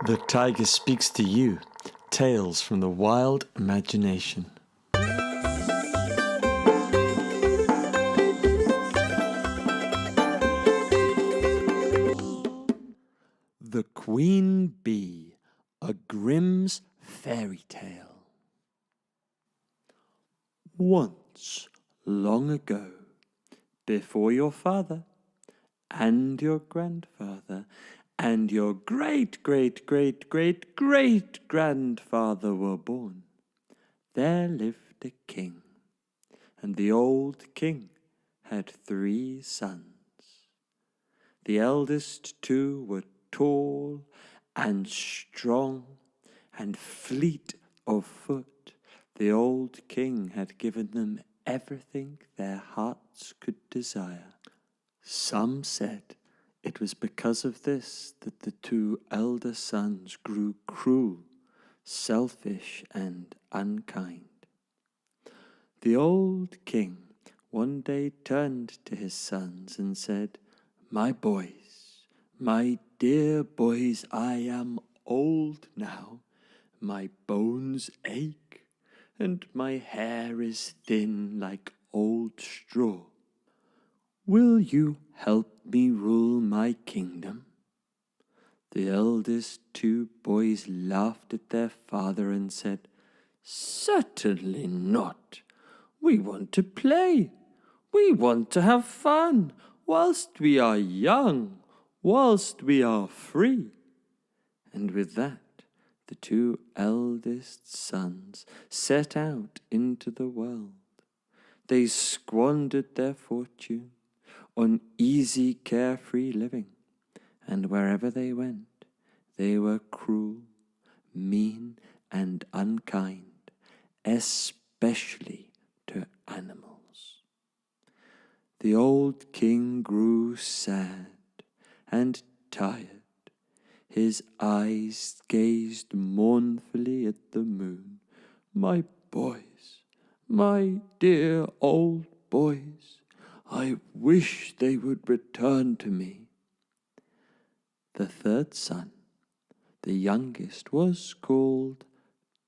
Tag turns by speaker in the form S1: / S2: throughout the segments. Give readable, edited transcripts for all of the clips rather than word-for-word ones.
S1: The Tiger Speaks to You, Tales from the Wild Imagination. The Queen Bee, a Grimm's Fairy Tale. Once, long ago, before your father and your grandfather and your great-great-great-great-great-grandfather were born, there lived a king, and the old king had 3 sons. The eldest 2 were tall and strong and fleet of foot. The old king had given them everything their hearts could desire. Some said it was because of this that the 2 elder sons grew cruel, selfish, and unkind. The old king one day turned to his sons and said, "My boys, my dear boys, I am old now. My bones ache, and my hair is thin like old straw. Will you help me rule my kingdom?" The eldest 2 boys laughed at their father and said, "Certainly not. We want to play. We want to have fun whilst we are young, whilst we are free." And with that, the 2 eldest sons set out into the world. They squandered their fortune on easy, carefree living, and wherever they went, they were cruel, mean, and unkind, especially to animals. The old king grew sad and tired. His eyes gazed mournfully at the moon. "My boys, my dear old boys, I wish they would return to me." The 3rd son, the youngest, was called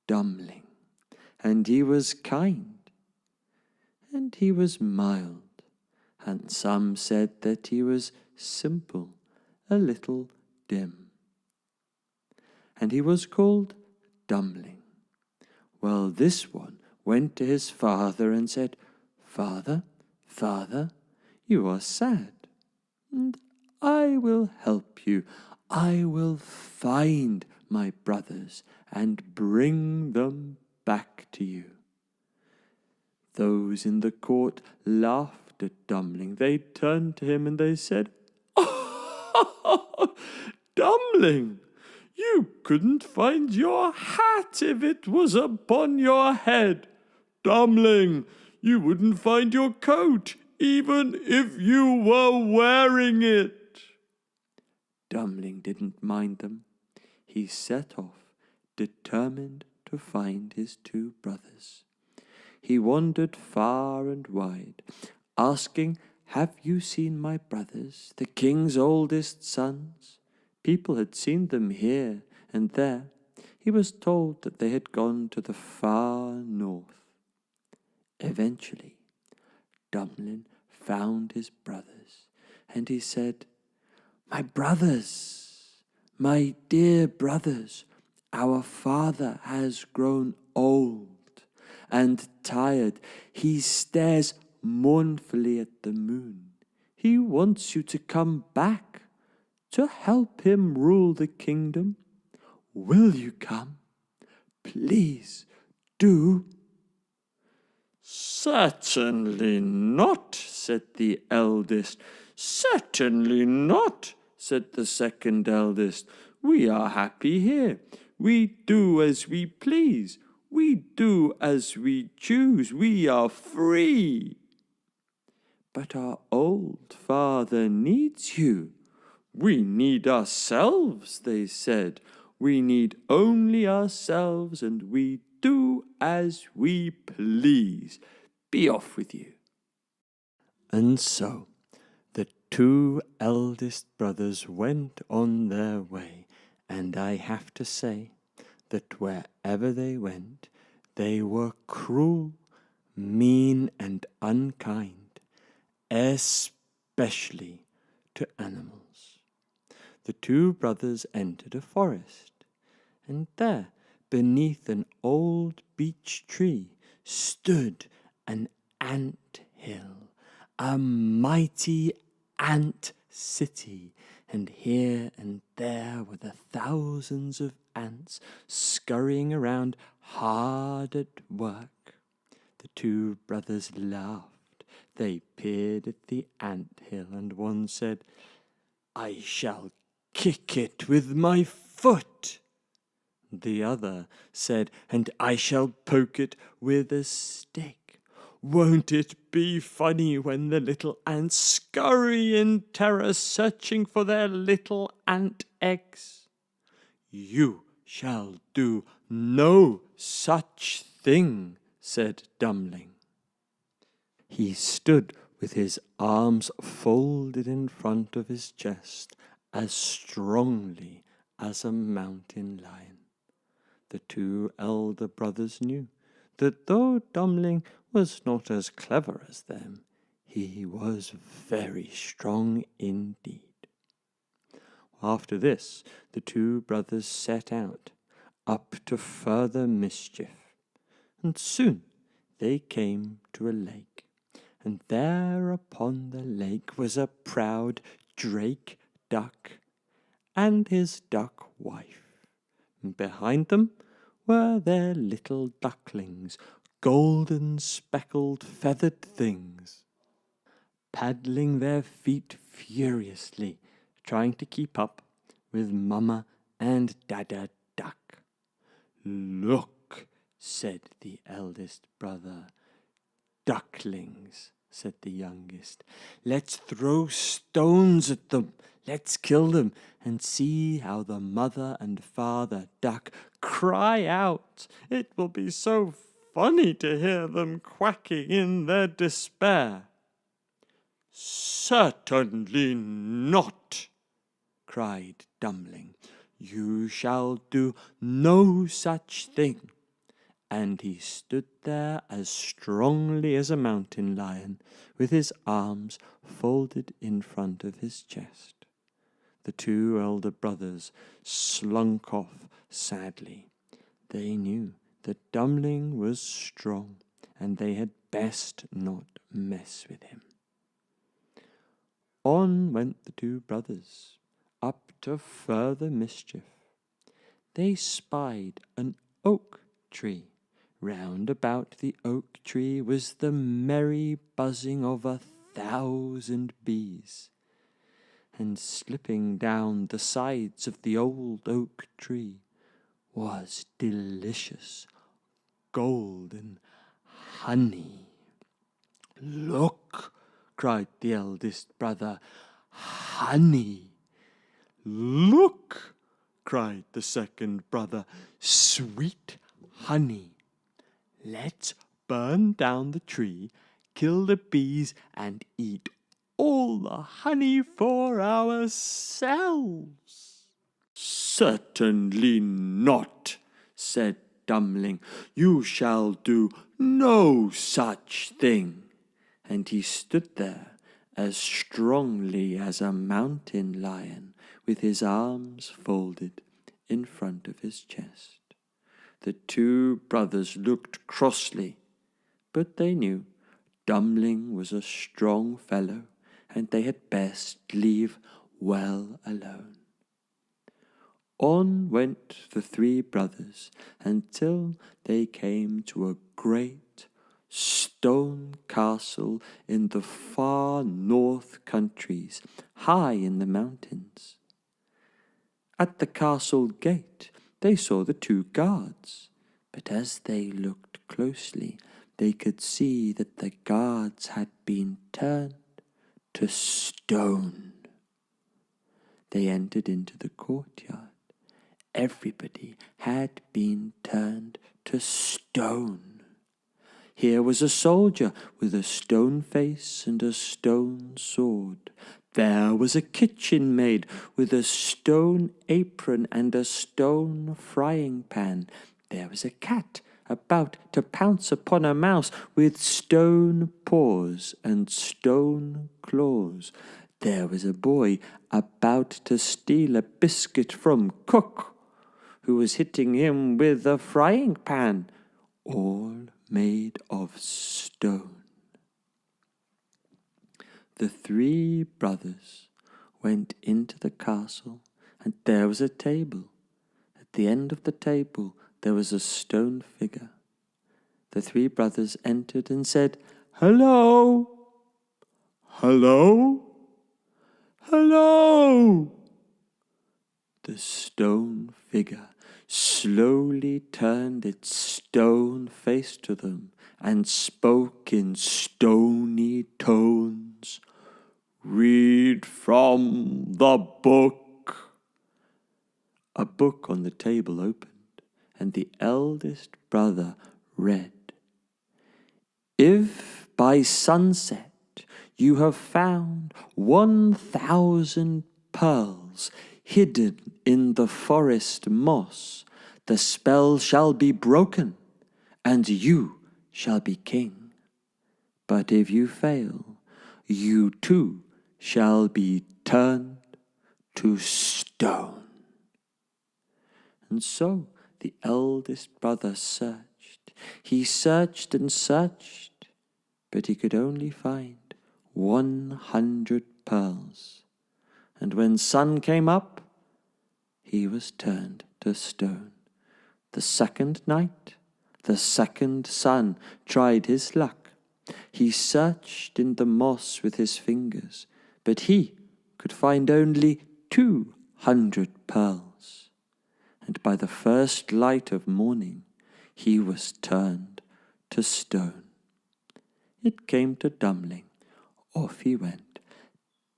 S1: Dumbling, and he was kind, and he was mild, and some said that he was simple, a little dim. And he was called Dumbling. Well, this one went to his father and said, "Father, Father, you are sad, and I will help you. I will find my brothers and bring them back to you." Those in the court laughed at Dumbling. They turned to him and they said, "Oh, Dumbling, you couldn't find your hat if it was upon your head. Dumbling, you wouldn't find your coat even if you were wearing it." Dumbling didn't mind them. He set off, determined to find his 2 brothers. He wandered far and wide, asking, "Have you seen my brothers, the king's oldest sons?" People had seen them here and there. He was told that they had gone to the far north. Eventually, Dumbling found his brothers, and he said, "My brothers, my dear brothers, our father has grown old and tired. He stares mournfully at the moon. He wants you to come back to help him rule the kingdom. Will you come? Please do." "Certainly not," said the eldest. "Certainly not," said the 2nd eldest. "We are happy here. We do as we please. We do as we choose. We are free." "But our old father needs you." "We need ourselves," they said. "We need only ourselves, and we do as we please. Be off with you." And so the 2 eldest brothers went on their way, and I have to say that wherever they went, they were cruel, mean, and unkind, especially to animals. The two brothers entered a forest, and there, beneath an old beech tree, stood an ant hill, a mighty ant city, and here and there were the thousands of ants scurrying around hard at work. The two brothers laughed. They peered at the ant hill, and one said, "I shall kick it with my foot." The other said, "And I shall poke it with a stick. Won't it be funny when the little ants scurry in terror searching for their little ant eggs?" "You shall do no such thing," said Dumbling. He stood with his arms folded in front of his chest as strongly as a mountain lion. The two elder brothers knew that though Dumbling was not as clever as them, he was very strong indeed. After this, the two brothers set out, up to further mischief, and soon they came to a lake, and there upon the lake was a proud drake duck and his duck wife, and behind them were their little ducklings, golden speckled feathered things, paddling their feet furiously, trying to keep up with Mamma and Dada Duck. "Look," said the eldest brother. "Ducklings," said the youngest. "Let's throw stones at them. Let's kill them and see how the mother and father duck cry out. It will be so funny to hear them quacking in their despair." "Certainly not," cried Dumbling. "You shall do no such thing." And he stood there as strongly as a mountain lion, with his arms folded in front of his chest. The two elder brothers slunk off sadly. They knew that Dumbling was strong, and they had best not mess with him. On went the two brothers, up to further mischief. They spied an oak tree. Round about the oak tree was the merry buzzing of 1,000 bees, and slipping down the sides of the old oak tree was delicious golden honey. "Look!" cried the eldest brother. "Honey!" "Look!" cried the second brother. "Sweet honey! Let's burn down the tree, kill the bees, and eat all the honey for ourselves." "Certainly not," said Dumbling. "You shall do no such thing." And he stood there as strongly as a mountain lion, with his arms folded in front of his chest. The two brothers looked crossly, but they knew Dumbling was a strong fellow, and they had best leave well alone. On went the three brothers until they came to a great stone castle in the far north countries, high in the mountains. At the castle gate they saw the two guards, but as they looked closely, they could see that the guards had been turned to stone. They entered into the courtyard. Everybody had been turned to stone. Here was a soldier with a stone face and a stone sword. There was a kitchen maid with a stone apron and a stone frying pan. There was a cat about to pounce upon a mouse with stone paws and stone claws. There was a boy about to steal a biscuit from cook, who was hitting him with a frying pan, all made of stone. The 3 brothers went into the castle, and there was a table. At the end of the table there was a stone figure. The 3 brothers entered and said, "Hello! Hello! Hello!" The stone figure slowly turned its stone face to them and spoke in stony tones. "Read from the book." A book on the table opened, and the eldest brother read. "If by sunset you have found 1,000 pearls hidden in the forest moss, the spell shall be broken, and you shall be king. But if you fail, you too shall be turned to stone." And so the eldest brother searched. He searched and searched, but he could only find 100 pearls. And when sun came up, he was turned to stone. The second night, the second son tried his luck. He searched in the moss with his fingers, but he could find only 200 pearls. And by the first light of morning, he was turned to stone. It came to Dumbling. Off he went,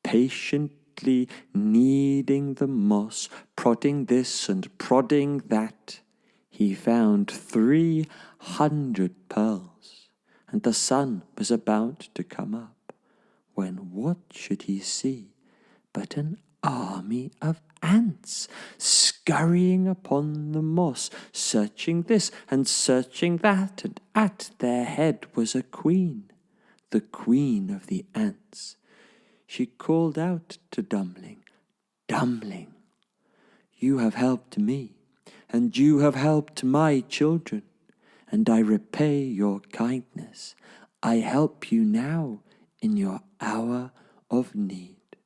S1: patiently kneading the moss, prodding this and prodding that. He found 300 pearls, and the sun was about to come up, when what should he see but an army of ants scurrying upon the moss, searching this and searching that, and at their head was a queen, the queen of the ants. She called out to Dumbling, "Dumbling, you have helped me, and you have helped my children, and I repay your kindness. I help you now in your hour of need."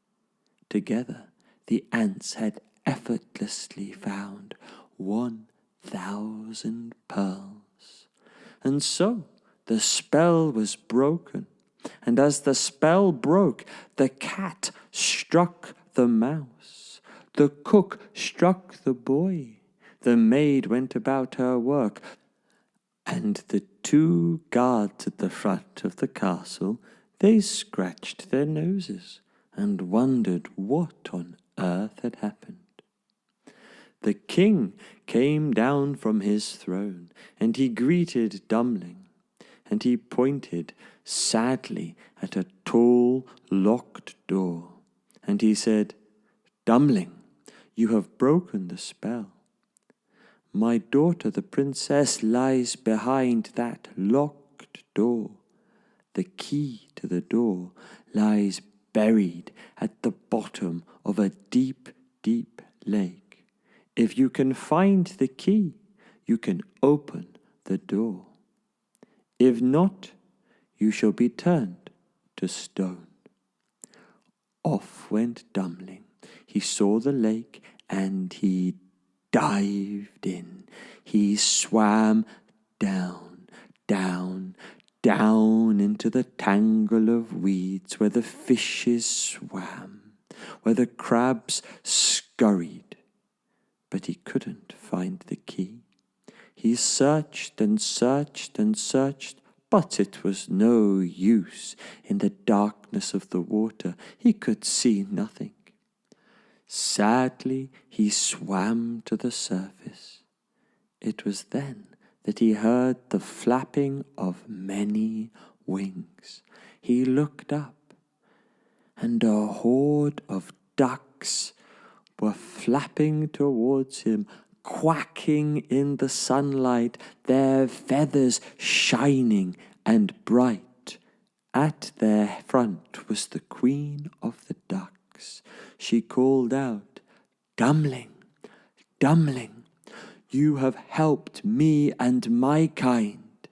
S1: Together the ants had effortlessly found 1,000 pearls. And so the spell was broken, and as the spell broke, the cat struck the mouse, the cook struck the boy, the maid went about her work, and the 2 guards at the front of the castle, they scratched their noses and wondered what on earth had happened. The king came down from his throne, and he greeted Dumbling, and he pointed sadly at a tall, locked door, and he said, "Dumbling, you have broken the spell. My daughter, the princess, lies behind that locked door. The key to the door lies buried at the bottom of a deep, deep lake. If you can find the key, you can open the door. If not, you shall be turned to stone." Off went Dumbling. He saw the lake, and he dived in. He swam down, down, down into the tangle of weeds where the fishes swam, where the crabs scurried. But he couldn't find the key. He searched and searched and searched, but it was no use. In the darkness of the water he could see nothing. Sadly he swam to the surface. It was then that he heard the flapping of many wings. He looked up, and a horde of ducks were flapping towards him, quacking in the sunlight, their feathers shining and bright. At their front was the Queen of the Ducks. She called out, "Dumbling, Dumbling, you have helped me and my kind,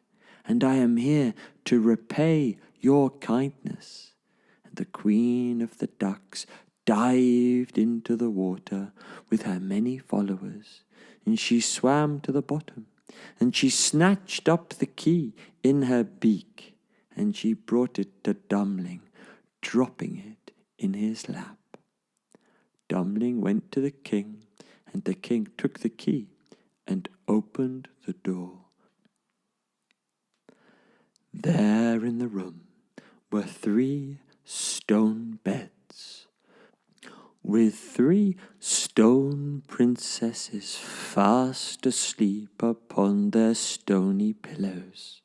S1: and I am here to repay your kindness." And the Queen of the Ducks dived into the water with her many followers, and she swam to the bottom, and she snatched up the key in her beak, and she brought it to Dumbling, dropping it in his lap. Dumbling went to the king, and the king took the key and opened the door. There in the room were 3 stone beds, with 3 stone princesses fast asleep upon their stony pillows.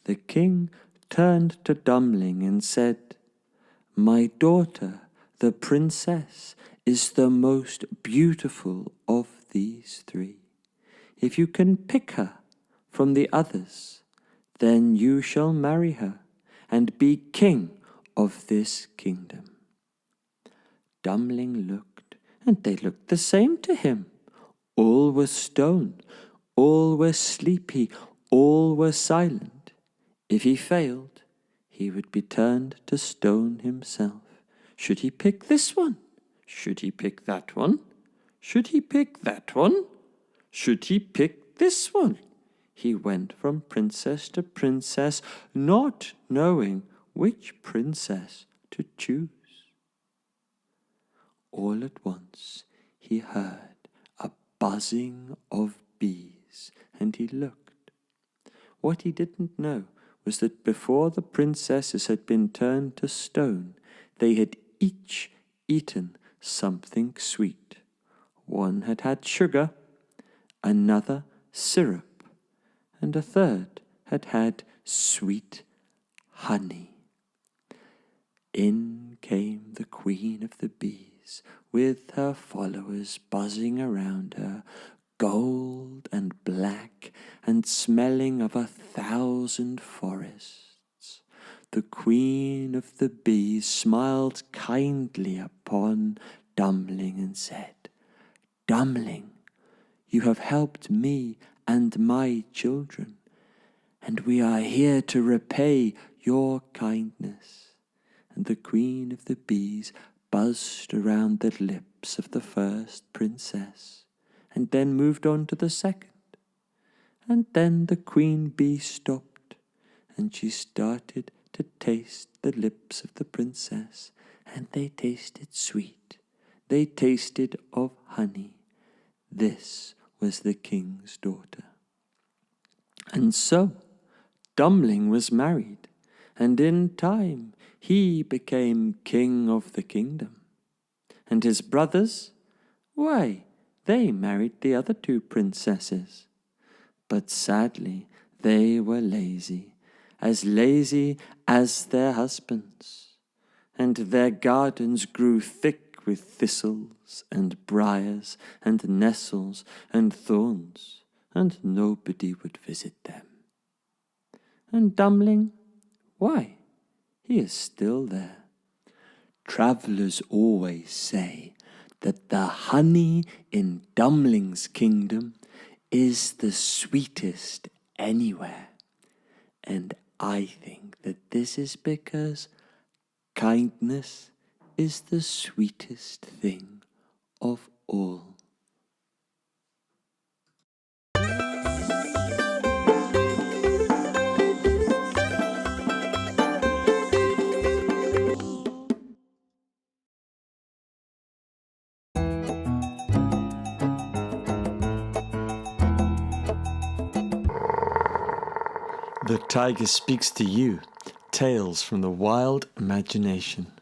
S1: The king turned to Dumbling and said, "My daughter, the princess, is the most beautiful of these 3. If you can pick her from the others, then you shall marry her and be king of this kingdom." Dumbling looked, and they looked the same to him. All were stone, all were sleepy, all were silent. If he failed, he would be turned to stone himself. Should he pick this one? Should he pick that one? Should he pick that one? Should he pick this one? He went from princess to princess, not knowing which princess to choose. All at once he heard a buzzing of bees, and he looked. What he didn't know was that before the princesses had been turned to stone, they had each eaten something sweet. One had had sugar, another syrup, and a third had had sweet honey. In came the Queen of the Bees, with her followers buzzing around her, gold and black, and smelling of 1,000 forests. The Queen of the Bees smiled kindly upon Dumbling and said, "Dumbling, you have helped me and my children, and we are here to repay your kindness." And the Queen of the Bees buzzed around the lips of the first princess, and then moved on to the second. And then the Queen Bee stopped, and she started to taste the lips of the princess, and they tasted sweet. They tasted of honey. This was the king's daughter. And so Dumbling was married, and in time he became king of the kingdom. And his brothers, why, they married the other 2 princesses. But sadly they were lazy as their husbands, and their gardens grew thick with thistles and briars and nettles and thorns, and nobody would visit them. And Dumbling, why, he is still there. Travellers always say that the honey in Dumbling's kingdom is the sweetest anywhere, and I think that this is because kindness is the sweetest thing of all. The Tiger Speaks to You, Tales from the Wild Imagination.